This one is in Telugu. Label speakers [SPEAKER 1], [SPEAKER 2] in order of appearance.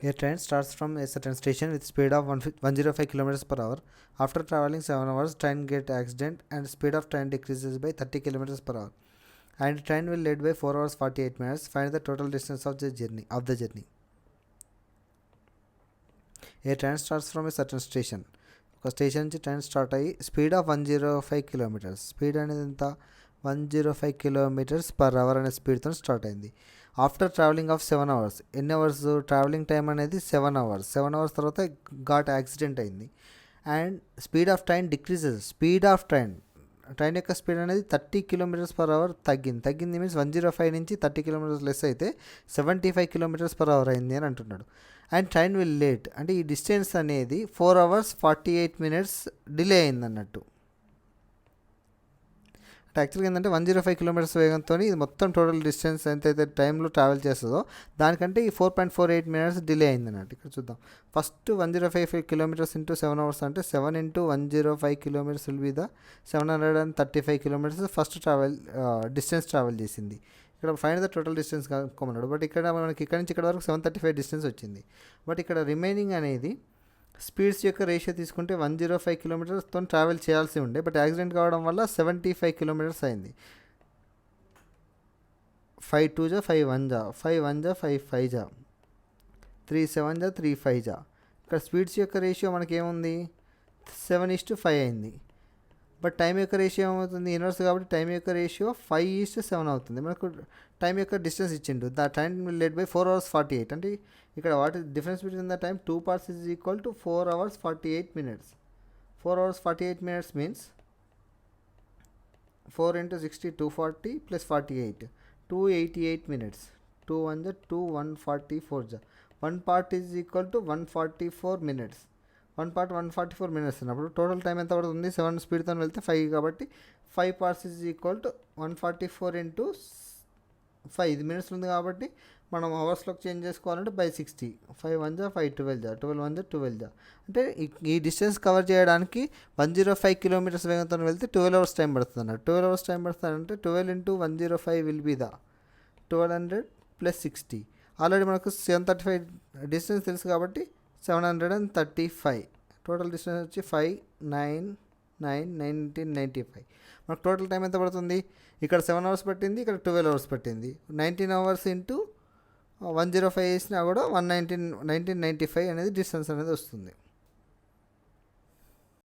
[SPEAKER 1] A train starts from a certain station with speed of 105 km per hour. After traveling 7 hours, train get accident and speed of train decreases by 30 km per hour. And train will lead by 4 hours 48 minutes. Find the total distance of the journey. A train starts from a certain station. ఒక స్టేషన్ నుంచి ట్రైన్ స్టార్ట్ అయ్యి స్పీడ్ ఆఫ్ 105 కిలోమీటర్స్, స్పీడ్ అనేది ఎంత 105 కిలోమీటర్స్ పర్ అవర్ అనే స్పీడ్తో స్టార్ట్ అయింది. ఆఫ్టర్ ట్రావెలింగ్ ఆఫ్ 7 అవర్స్, ఎన్ని అవర్స్ ట్రావెలింగ్ టైం అనేది 7 అవర్స్. 7 అవర్స్ తర్వాత ఘాట్ యాక్సిడెంట్ అయింది. And speed of train decreases, speed of train యొక్క స్పీడ్ అనేది 30 కిలోమీటర్స్ పర్ అవర్ తగ్గింది మీన్స్ 105 నుంచి 30 కిలోమీటర్స్ లెస్ అయితే 75 కిలోమీటర్స్ పర్ అవర్ అయింది అని అంటున్నాడు. అండ్ ట్రైన్ విల్ లేట్ అంటే ఈ డిస్టెన్స్ అనేది 4 hours 48 minutes డిలే అయింది అన్నట్టు. అంటే యాక్చువల్గా ఏంటంటే 105 కిలోమీటర్స్ వేగంతో ఇది మొత్తం టోటల్ డిస్టెన్స్ ఎంతైతే టైంలో ట్రావెల్ చేస్తుందో దానికంటే ఈ 4.48 minutes డిలే అయింది అన్నట్టు. ఇక్కడ చూద్దాం. ఫస్ట్ 105 కిలోమీటర్స్ ఇంటూ 7 hours అంటే 7 into 105 kilometers will be the 735 kilometers first distance travel చేసింది. ఇక్కడ ఫైండ్ ద టోటల్ డిస్టెన్స్ కనుక్కోమన్నాడు. బట్ ఇక్కడ మనకి ఇక్కడ నుంచి ఇక్కడ వరకు 735 డిస్టెన్స్ వచ్చింది. బట్ ఇక్కడ రిమైనింగ్ అనేది స్పీడ్స్ యొక్క రేషియో తీసుకుంటే 105 కిలోమీటర్స్తో ట్రావెల్ చేయాల్సి ఉండే, బట్ యాక్సిడెంట్ కావడం వల్ల 75 కిలోమీటర్స్ అయింది. 5 2 జా 5 1 జా 5 1 జా 5 5 జా 3 7 జా 3 5 జా. ఇక్కడ స్పీడ్స్ యొక్క రేషియో మనకి ఏముంది 7:5 అయింది. బట్ టైం యొక్క రేషియో ఏమవుతుంది ఇన్వర్స్ కాబట్టి టైం యొక్క రేషియో 5:7 అవుతుంది. మనకు టైం యొక్క డిస్టెన్స్ ఇచ్చిండు. The time led by 4 hours 48. అంటే ఇక్కడ what is difference between the time 2 parts is equal to 4 hours 48 minutes. 4 hours 48 minutes means 4 into 60 240 plus 48 288 minutes. 2 1 జా 2 144 జా 1 part is equal to 144 minutes. 1 part 144 minutes అన్నప్పుడు టోటల్ టైం ఎంత పడుతుంది 7 స్పీడ్తో వెళ్తే 5 కాబట్టి 5 parts is equal to 144 into 5 minutes ఉంది కాబట్టి మనం అవర్స్లోకి చేంజ్ చేసుకోవాలంటే బై 60. 5 1 జా 5 12 జా 12 1 జా 12 జా. అంటే ఈ డిస్టెన్స్ కవర్ చేయడానికి 105 kilometers వేగంతో వెళ్తే 12 hours టైం పడుతుంది అన్నట్టు. 12 hours టైం పడుతుందంటే 12 into 105 will be the 1200 plus 60. Already మనకు 735 డిస్టెన్స్ తెలుసు కాబట్టి 735. టోటల్ డిస్టెన్స్ వచ్చి 5 9 9 1995. మనకు టోటల్ టైం ఎంత పడుతుంది ఇక్కడ 7 hours పట్టింది, ఇక్కడ 12 hours పట్టింది. 19 hours ఇంటూ 105 వేసినా కూడా 1995 అనేది డిస్టెన్స్ అనేది వస్తుంది.